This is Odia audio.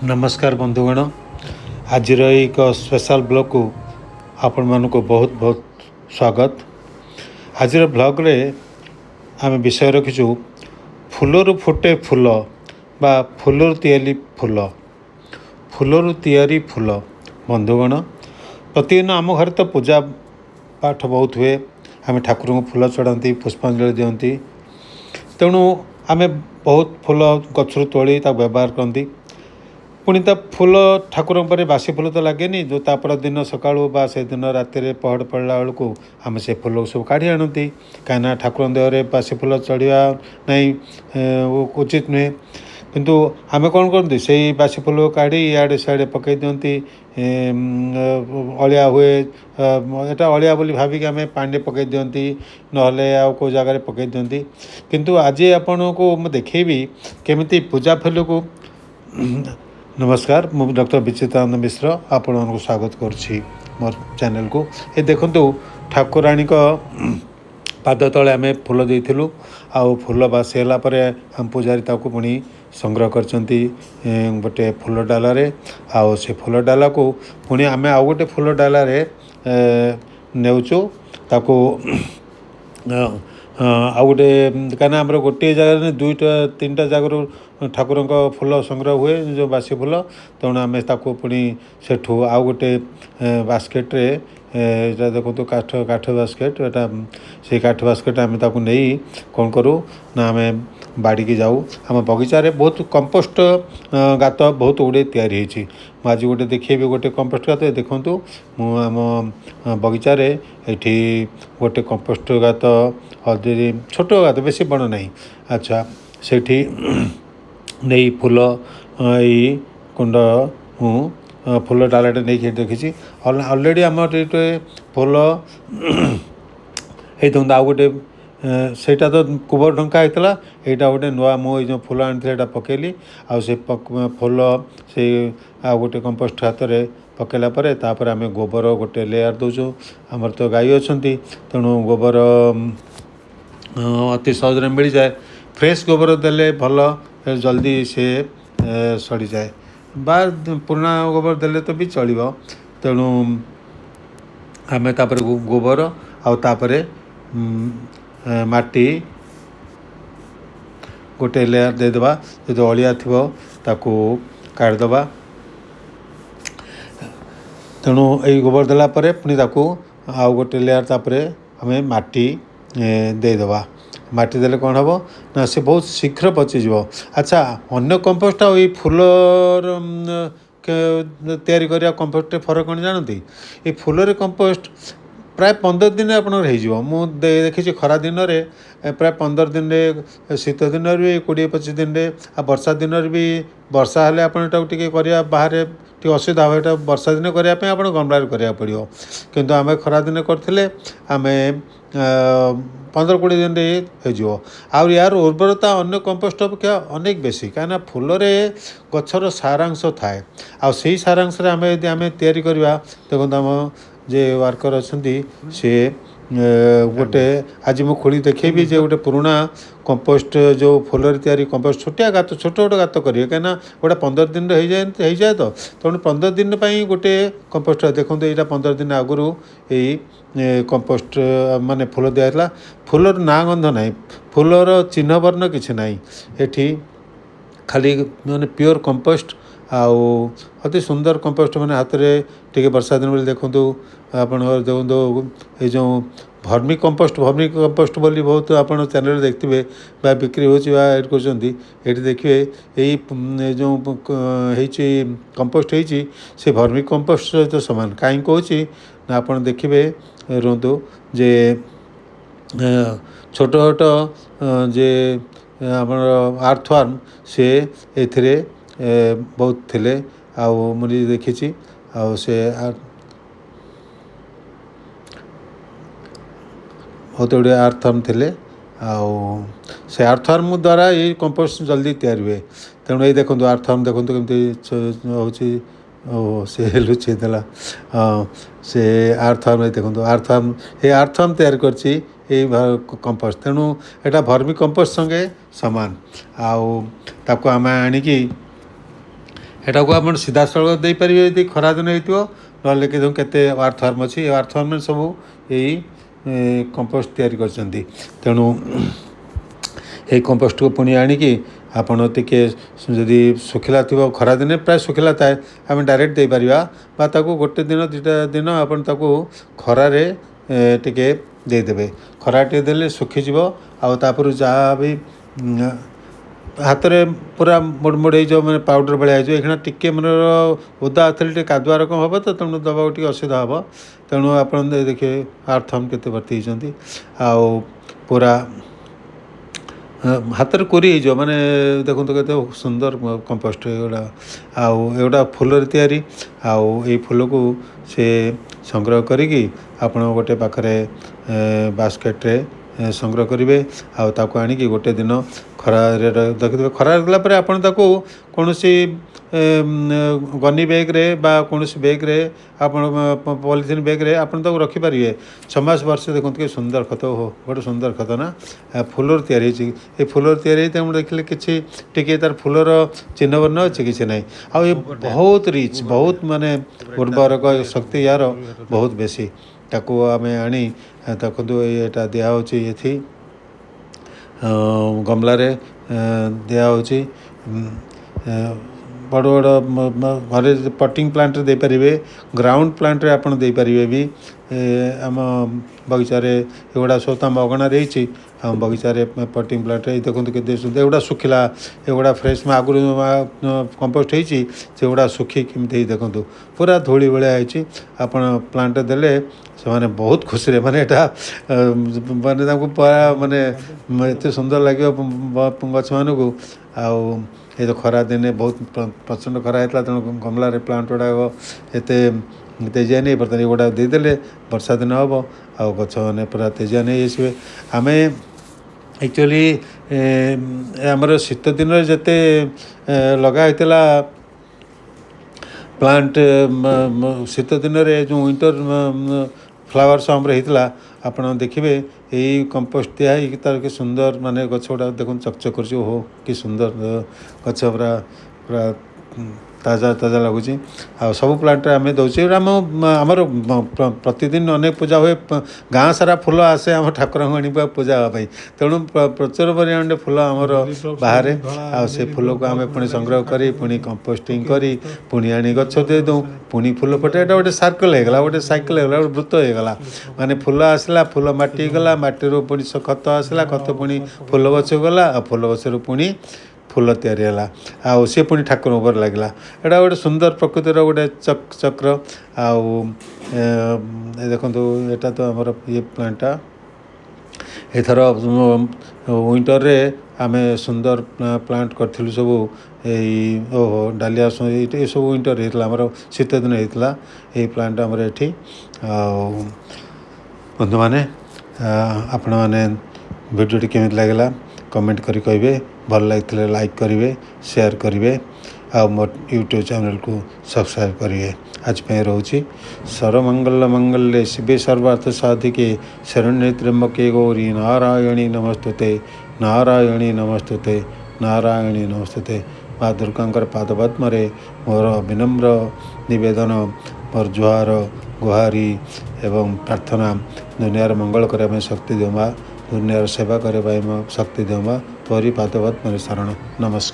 नमस्कार बंधुगण आज एक स्पेशल ब्लॉग को आपण मानक बहुत बहुत स्वागत। आज ब्लॉग रे आम विषय रखीचु फूलर फुटे फूल बा फूलर तैयारी फूल बंधुगण प्रतिदिन आम घर तो पूजा पाठ बहुत हुए। आम ठाकुर को फूल चढ़ाती पुष्पांजलि दियंती तेणु आम बहुत फूल गचर तोड़ी व्यवहार करती। पुणी ता फूल ठाकुर पर बासी फूल तो लगे जो तापर दिन सकाळू बा से दिन रातिर पहड़ पड़ा बेलू आम से फूल सब काढ़ी आनती कहीं ठाकुर देहरे बासी फूल चढ़ा नहीं उचित नुहे किंतु आम कौन करती से बासी फूल काढ़ी इे सियाड़े पकई दिंती अलिया हुए यहाँ अलिया बोली भाविक आम पानी पकई दिंती ना कौ जगार पकई दिंती किंतु आज आपण को देखेबी केमिति पूजा फूल को। नमस्कार मु डॉक्टर विचित्रानंद मिश्र आपण को स्वागत करुच्ची मोर चैनल को। ये देखु ठाकुराणी पाद तले आम फूल देलु आउ फूल बासीला आम पूजारी पुणी संग्रह करचंती गोटे फूल डालारे आउ से फूल डाला को पुणी आम आउ गोटे फूल डालारे नेउचु ताको आउ गोटे कहीं आम गोटे जगह दुईटा तीन टा जगह ठाकुर फूल संग्रह हुए जो बासी फूल तेणु आम पुणी सेठू आउ गोटे बास्केट्रे ये देखो काठ बास्केट एटा से काठ बास्केट आम नहीं कौन करूँ ना आम बाड़ी की जाऊ आम बगीचारे बहुत कंपोस्ट गात बहुत गुड़े तैयारी आज गोटे देखिए गोटे कंपोस्ट गात देखूँ आम बगीचारे ये गोटे कंपोस्ट गात अलरेडी छोट गात बेसी बड़ नहीं। अच्छा से नहीं फूल यही कुंड हूँ फूल डालाटे नहीं देखी अलरेडी आम फूल ये आउ गोटे सेटा तो कुबर ढंका होता यहाँ गोटे नुआ मु जो फूल आनी पकेली आउ से फूल से आउ गोटे कंपोस्ट हाथ में पकेला तापर आम गोबर गोटे लेयर दौचु आमर तो गाई अच्छा तेणु गोबर अति सहज मिल जाए फ्रेश गोबर देले भल जल्दी से सड़ी जाए बा पुराना गोबर देले तो भी चलो तेणु आम तापर गोबर आउे माटी गोटे लेयर देदेबा जो अलिया थी ताकू काढ़दबा तेणु यही गोबर देला पुणी ताकू आउ गोटे लेयर तापर आम माटी देदेबा माटी देले कौन हम ना से बहुत शीघ्र पचिज। अच्छा अन्य कंपोस्ट ये फूलर तैयारी करिया कंपोस्ट फरक कौन जानती ये फूलर कंपोस्ट प्राय 15 दिन आपड़ मु देखी खरा दिन में प्राय 15 दिन शीत दिन भी 20-25 दिन वर्षा दिन भी वर्षा हेल्ले आपटा बाहर असुविधा हो यहाँ वर्षा दिन करने आप गमलार करा पड़ो किंतु आम खरा दिन करते आम 15-20 दिन हो आउ यार उर्वरता अन्य कंपोस्ट अपेक्षा अनेक बेसी कहीं फूलरे गचर सारांश थाए आई सारांश आम यदि आम तैयारी करवा देखो आम जे वर्कर अच्छा सी गोटे आज मुझे खोली देखेबी जे गोटे पुराना कंपोस्ट जो फूलर तैयारी कंपोस्ट छोटिया गात छोट छोट गात करेंगे कहीं गोटे 15 दिन हो जाए तो तेणु 15 दिन गोटे कंपोस्ट देखो यहाँ 15 दिन आगुरी यही कंपोस्ट माने फूल दिया फूलर ना गंध ना फूलर चिन्ह वर्ण किसी ना ये खाली माने प्योर कंपोस्ट आउ अति सुंदर कंपोस्ट मैंने हाथ में टे वर्षा दिन बोली देखूँ आप देखो ये जो भर्मी कंपोस्ट बोली बहुत आप चैनल देखते बिक्री होती देखिए यही जो कंपोस्ट होती से भर्मी कंपोस्ट सहित सामान कहीं कौच ना आप देखिए रुहतु जे छोट छोट जे आर्थवार्म से ए बहुत थिले आउ मुझे देखी आउ से बहुत गुड़े आर्थवार्म थे आउ से आर्थवार्म द्वारा ये कंपोस्ट जल्दी तैयार हुए तेणु ये देखो आर्थवार्म देखो कमी हो से लुचे देला से आर्थवार्म देखो आर्थवार्म ये आर्थवार्म तैयार करची कंपोस्ट तेणु यहाँ भर्मी कंपोस्ट संगे सामान आउ ताको आम आणिकी ଏଟାକୁ ଆପଣ ସିଧାସଳଖ ଦେଇପାରିବେ ଯଦି ଖରାଦିନ ହେଇଥିବ, ନହେଲେ କି କେତେ ୱାର୍ଥୱାର୍ମ ଅଛି, ଏ ୱାର୍ଥୱାର୍ମ ସବୁ ଏଇ କମ୍ପୋଷ୍ଟ ତିଆରି କରିଛନ୍ତି। ତେଣୁ ଏଇ କମ୍ପୋଷ୍ଟକୁ ପୁଣି ଆଣିକି ଆପଣ ଟିକେ ଯଦି ଶୁଖିଲା ଥିବ, ଖରାଦିନେ ପ୍ରାୟ ଶୁଖିଲା ଥାଏ, ଆମେ ଡାଇରେକ୍ଟ ଦେଇପାରିବା, ବା ତାକୁ ଗୋଟେ ଦିନ ଦୁଇଟା ଦିନ ଆପଣ ତାକୁ ଖରାରେ ଟିକେ ଦେଇଦେବେ। ଖରା ଟିକେ ଦେଲେ ଶୁଖିଯିବ, ଆଉ ତାପରେ ଯାହା ବି ହାତରେ ପୁରା ମୋଡ଼ ହେଇଯିବ, ମାନେ ପାଉଡ଼ର ଭଳିଆ ହେଇଯିବ। ଏଇକ୍ଷିଣା ଟିକେ ମାନେ ଓଦା ହାତରେ ଟିକେ କାଦୁଆ ରକମ ହେବ ତ, ତେଣୁ ଦେବାକୁ ଟିକେ ଅସୁବିଧା ହେବ। ତେଣୁ ଆପଣ ଦେଖିବେ ୱାର୍ଥୱାର୍ମ କେତେ ଭର୍ତ୍ତି ହେଇଛନ୍ତି, ଆଉ ପୁରା ହାତରେ କୋରି ହେଇଯିବ। ମାନେ ଦେଖନ୍ତୁ କେତେ ସୁନ୍ଦର କମ୍ପୋଷ୍ଟ ଏଗୁଡ଼ା। ଆଉ ଏଗୁଡ଼ା ଫୁଲରେ ତିଆରି, ଆଉ ଏଇ ଫୁଲକୁ ସେ ସଂଗ୍ରହ କରିକି ଆପଣ ଗୋଟେ ପାଖରେ ବାସ୍କେଟ୍ରେ ସଂଗ୍ରହ କରିବେ, ଆଉ ତାକୁ ଆଣିକି ଗୋଟେ ଦିନ ଖରାରେ ରଖିଦେବେ। ଖରାରେ ରଖିଲା ପରେ ଆପଣ ତାକୁ କୌଣସି ଗନି ବ୍ୟାଗ୍ରେ ବା କୌଣସି ବ୍ୟାଗ୍ରେ, ଆପଣ ପଲିଥିନ୍ ବ୍ୟାଗ୍ରେ ଆପଣ ତାକୁ ରଖିପାରିବେ। 6 ମାସ ବର୍ଷେ ଦେଖନ୍ତୁ କି ସୁନ୍ଦର ଖତ, ଗୋଟେ ସୁନ୍ଦର ଖତ ନା, ଫୁଲରୁ ତିଆରି ହେଇଛି। ଏ ଫୁଲରୁ ତିଆରି ହେଇଛି, ତେଣୁ ଦେଖିଲେ କିଛି ଟିକେ ତାର ଫୁଲର ଚିହ୍ନ ବର୍ଣ୍ଣ ଅଛି, କିଛି ନାହିଁ। ଆଉ ଏ ବହୁତ ରିଚ୍, ବହୁତ ମାନେ ଉର୍ବରକ ଶକ୍ତି ୟାର ବହୁତ ବେଶୀ। ତାକୁ ଆମେ ଆଣି ଦେଖନ୍ତୁ ଏଇଟା ଦିଆହେଉଛି ଏଠି ଗମଲାରେ ଦିଆହେଉଛି। ବଡ଼ ବଡ଼ ଘରେ ପଟିଂ ପ୍ଲାଣ୍ଟରେ ଦେଇପାରିବେ, ଗ୍ରାଉଣ୍ଡ ପ୍ଲାଣ୍ଟରେ ଆପଣ ଦେଇପାରିବେ ବି। ଆମ ବଗିଚାରେ ଏଗୁଡ଼ା ସବୁ ତ ଆମ ଅଗଣାରେ ହେଇଛି, ଆମ ବଗିଚାରେ ପଟିଂ ପ୍ଲାଣ୍ଟରେ ଦେଖନ୍ତୁ କେତେ ସୁନ୍ଦର। ଏଗୁଡ଼ା ଶୁଖିଲା, ଏଗୁଡ଼ା ଫ୍ରେଶ୍ ଆଗରୁ କମ୍ପୋଷ୍ଟ ହେଇଛି, ସେଗୁଡ଼ା ଶୁଖି କେମିତି ହେଇ ଦେଖନ୍ତୁ ପୁରା ଧୂଳି ଭଳିଆ ହେଇଛି। ଆପଣ ପ୍ଲାଣ୍ଟରେ ଦେଲେ ସେମାନେ ବହୁତ ଖୁସିରେ, ମାନେ ଏଇଟା ମାନେ ତାଙ୍କୁ ପୁରା ମାନେ ଏତେ ସୁନ୍ଦର ଲାଗିବ ଗଛମାନଙ୍କୁ। ଆଉ ଏ ତ ଖରା ଦିନେ ବହୁତ ପ୍ରଚଣ୍ଡ ଖରା ହେଇଥିଲା, ତେଣୁ ଗମଲାରେ ପ୍ଲାଣ୍ଟ ଗୁଡ଼ାକ ଏତେ ତେଜିଆ ନେଇ ବର୍ତ୍ତମାନ ଏଗୁଡ଼ାକ ଦେଇଦେଲେ ବର୍ଷା ଦିନ ହେବ, ଆଉ ଗଛମାନେ ପୁରା ତେଜିଆ ନେଇ ଆସିବେ। ଆମେ ଆକ୍ଚୁଆଲି ଆମର ଶୀତ ଦିନରେ ଯେତେ ଲଗା ହେଇଥିଲା ପ୍ଲାଣ୍ଟ, ଶୀତ ଦିନରେ ଯେଉଁ ୱିଣ୍ଟର ଫ୍ଲାୱାର୍ସ ଆମର ହେଇଥିଲା, ଆପଣ ଦେଖିବେ ଏଇ କମ୍ପୋଷ୍ଟ ଦିଆ ହେଇକି ତାର କି ସୁନ୍ଦର, ମାନେ ଗଛ ଗୁଡ଼ାକ ଦେଖନ୍ତୁ ଚକଚକ କରୁଛି। ଓହୋ କି ସୁନ୍ଦର ଗଛ, ପୁରା ପୁରା ତାଜା ତାଜା ଲାଗୁଛି। ଆଉ ସବୁ ପ୍ଲାଣ୍ଟରେ ଆମେ ଦେଉଛୁ। ଆମର ପ୍ରତିଦିନ ଅନେକ ପୂଜା ହୁଏ, ଗାଁ ସାରା ଫୁଲ ଆସେ ଆମ ଠାକୁରଙ୍କୁ ଆଣିବା ପୂଜା ହେବା ପାଇଁ। ତେଣୁ ପ୍ରଚୁର ପରିମାଣରେ ଫୁଲ ଆମର ବାହାରେ, ଆଉ ସେ ଫୁଲକୁ ଆମେ ପୁଣି ସଂଗ୍ରହ କରି, ପୁଣି କମ୍ପୋଷ୍ଟିଂ କରି, ପୁଣି ଆଣି ଗଛ ଦେଇଦେଉ, ପୁଣି ଫୁଲ ଫୁଟେ। ଏଇଟା ଗୋଟେ ସାର୍କଲ ହେଇଗଲା, ଗୋଟେ ସାଇକେଲ ହେଇଗଲା, ଗୋଟେ ବୃତ୍ତ ହେଇଗଲା। ମାନେ ଫୁଲ ଆସିଲା, ଫୁଲ ମାଟି ଗଲା, ମାଟିରୁ ପୁଣି ଖତ ଆସିଲା, ଖତ ପୁଣି ଫୁଲ ଗଛକୁ ଗଲା, ଆଉ ଫୁଲ ଗଛରୁ ପୁଣି ଫୁଲ ତିଆରି ହେଲା, ଆଉ ସେ ପୁଣି ଠାକୁରଙ୍କ ଉପରେ ଲାଗିଲା। ଏଇଟା ଗୋଟେ ସୁନ୍ଦର ପ୍ରକୃତିର ଗୋଟେ ଚକ୍ର। ଆଉ ଦେଖନ୍ତୁ ଏଇଟା ତ ଆମର ଇଏ ପ୍ଲାଣ୍ଟଟା। ଏଥର ୱିଣ୍ଟରରେ ଆମେ ସୁନ୍ଦର ପ୍ଲାଣ୍ଟ କରିଥିଲୁ ସବୁ। ଏଇ ଡାଲିଆ ଏସବୁ ୱିଣ୍ଟର ହେଇଥିଲା, ଆମର ଶୀତ ଦିନ ହେଇଥିଲା ଏଇ ପ୍ଲାଣ୍ଟ ଆମର ଏଠି। ଆଉ ବନ୍ଧୁମାନେ, ଆପଣମାନେ ଭିଡ଼ିଓଟି କେମିତି ଲାଗିଲା କମେଣ୍ଟ କରି କହିବେ। ଭଲ ଲାଗିଥିଲେ ଲାଇକ୍ କରିବେ, ସେୟାର କରିବେ, ଆଉ ମୋ ୟୁଟ୍ୟୁବ୍ ଚ୍ୟାନେଲକୁ ସବସ୍କ୍ରାଇବ୍ କରିବେ। ଆଜି ପାଇଁ ରହୁଛି। ସର୍ଵମଙ୍ଗଳ ମଙ୍ଗଲେ ଶିବେ ସର୍ବାର୍ଥ ସାଧିକେ ଶରଣ୍ୟେ ତ୍ର୍ୟମ୍ବକେ ଗୌରୀ ନାରାୟଣୀ ନମସ୍ତୁତେ, ନାରାୟଣୀ ନମସ୍ତୁତେ, ନାରାୟଣୀ ନମସ୍ତୁତେ। ମା ଦୁର୍ଗାଙ୍କର ପାଦପଦ୍ମରେ ମୋର ବିନମ୍ର ନିବେଦନ, ମୋର ଜୁହାର ଗୁହାରି ଏବଂ ପ୍ରାର୍ଥନା। ଦୁନିଆର ମଙ୍ଗଳ କରିବା ପାଇଁ ଶକ୍ତି ଦିଅ ମା, ଦୁନିଆର ସେବା କରିବା ପାଇଁ ଶକ୍ତି ଦିଅ ମା, ତୋରି ପାଦପଦ୍ମରେ ଶରଣ। ନମସ୍କାର।